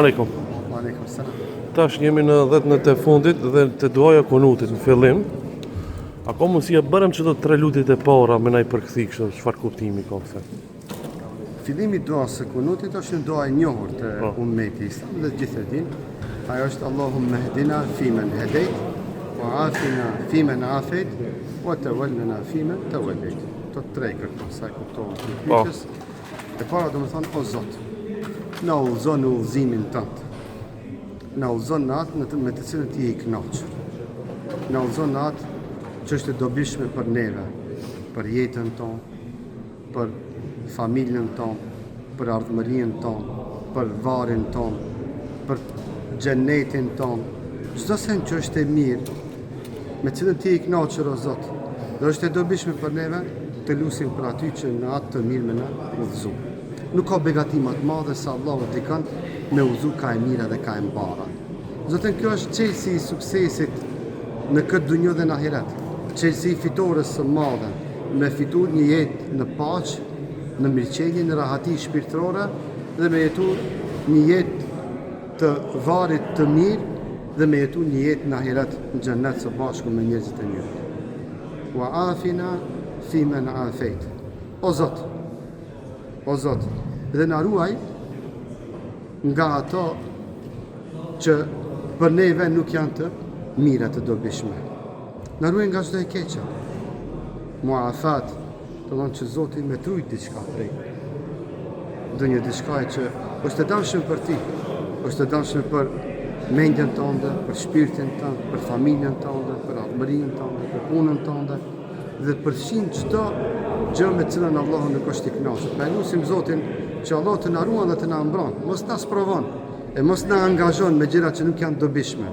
Aleikum. Aleikum selam. Tash jemi në 10 e fundit dhe të duaja kunutit në fillim. A ka mundësi bërëm që të 3 lutjet e para me naj përkëthi kështë, çfarë kuptimi ka këse? Fillimi duas së kunutit është një dua e njohur të ummeti islam dhe gjithë e din. Ajo është Allahumma hdina fimen hedejt, wa afina fimen afejt, wa tawallana fimen tawallejt. Të 3 kërko, sa e kuptohën të pyetjes. E para do më thonë, o Zot, na udhëzon në udhëzimin tënd. Na udhëzon në atë me të cilën ti je i kënaqur. Na udhëzon në atë që është e dobishme për neve, për jetën tonë, për familjen tonë, për ardhmërinë tonë, për varin tonë, për xhenetin tonë. Çdo sen që është e mirë, me cilën ti je i kënaqur o Zot, dhe është e dobishme për neve, të lusim për aty që në atë të mirë me na udhëzo. Nuk ka begati më të madhe se Allahu dikon me udhëzu ka e mira dhe ka e mbara. Zotën, kjo është çelësi i suksesit në këtë dunjë dhe në ahiret. Çelësi i fitores së madhe, me fitu një jetë në paqë, në mirëqenie, në rahati shpirtërore dhe me jetu një jetë të varit të mirë dhe me jetu një jetë në ahiret në xhennet së bashku me njerëzit e mirë. Wa afina fi men afejt. O Zot, dhe na ruaj nga ato që për neve nuk janë të mira të dobishme. Na ruaj nga çdo e keqe. Muafat, do të thonë që Zoti më trujt diçka prej. Ndonjë diçka që është e dëmshme për ti, është e dëmshme për mendjen tënde, për shpirtin tënd, për familjen tënde, për ardhmërinë tënde, për punën tënde dhe përfshin çdo gjë me cilën Allahu nuk është i kënaqur. Ne lutim Zotin që Allah të na ruan dhe të na mbron, mos na sprovon e mos na angazhon me gjëra që nuk janë dobishme.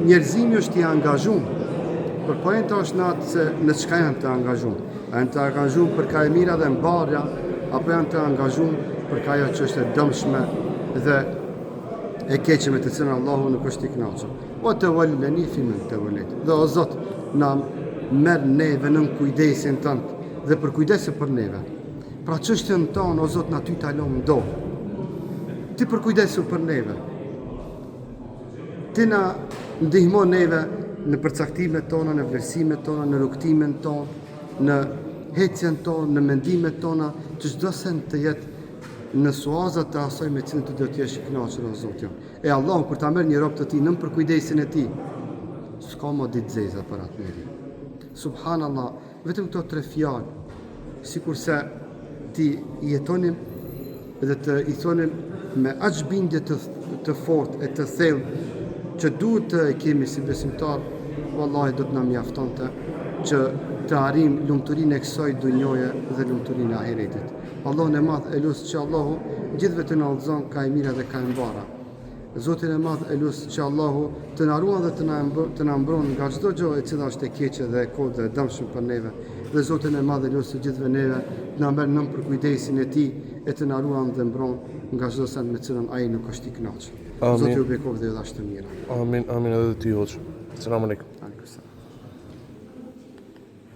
Njerëzimi është i angazhuar, por poenta është në atë se në çka janë të angazhuar. A janë të angazhuar për ka e mira dhe mbarja, apo janë të angazhuar për ka ajo që është e dëmshme dhe e keqe me të cilën Allahu nuk është i kënaqur. O të wallani fi men tawallayt. Dhe o Zot, na merr neve në kujdesin tënd dhe për kujdese për neve. Pra çështjen tonë, o Zot, na ty ta lëm do. Ti për kujdesu për neve. Ti na ndihmo neve në përcaktimet tona, në vlerësimet tona, në rrugtimin tonë, në hecjen tonë, në mendimet tona, që çdo sen të jetë në suazat të asaj me cilën të do të jesh i kënaqur o Zot. E Allahu kur ta merr një rob të tij nën për kujdesin e tij, s'ka më ditë zeza për atë njeri. Subhanallah, vetëm këto 3 fjalë, sikurse ti i jetonim dhe të i thonim me aq bindje të fortë e të thellë që duhet të kemi si besimtar, vallahi do të na mjaftonte që të arrim lumturinë e kësaj dunjoje dhe lumturinë e ahiretit. Allahun e madh e lut që Allahu gjithëve të na udhëzon ka e mira dhe ka e mbara. Zotin e madh e lut që Allahu të na ruan dhe të na mbron nga çdo gjë e cila është e keqe dhe e kodë e dëmshme për neve. Dhe Zotin e madh e lut që gjithëve neve të na merr nën për kujdesin e tij e të na ruan dhe mbron nga çdo send me cilën ai nuk është i kënaqur. Zoti ju bekov dhe ju dhash të mira. Amin, amin edhe ty hoxh. Selam aleikum.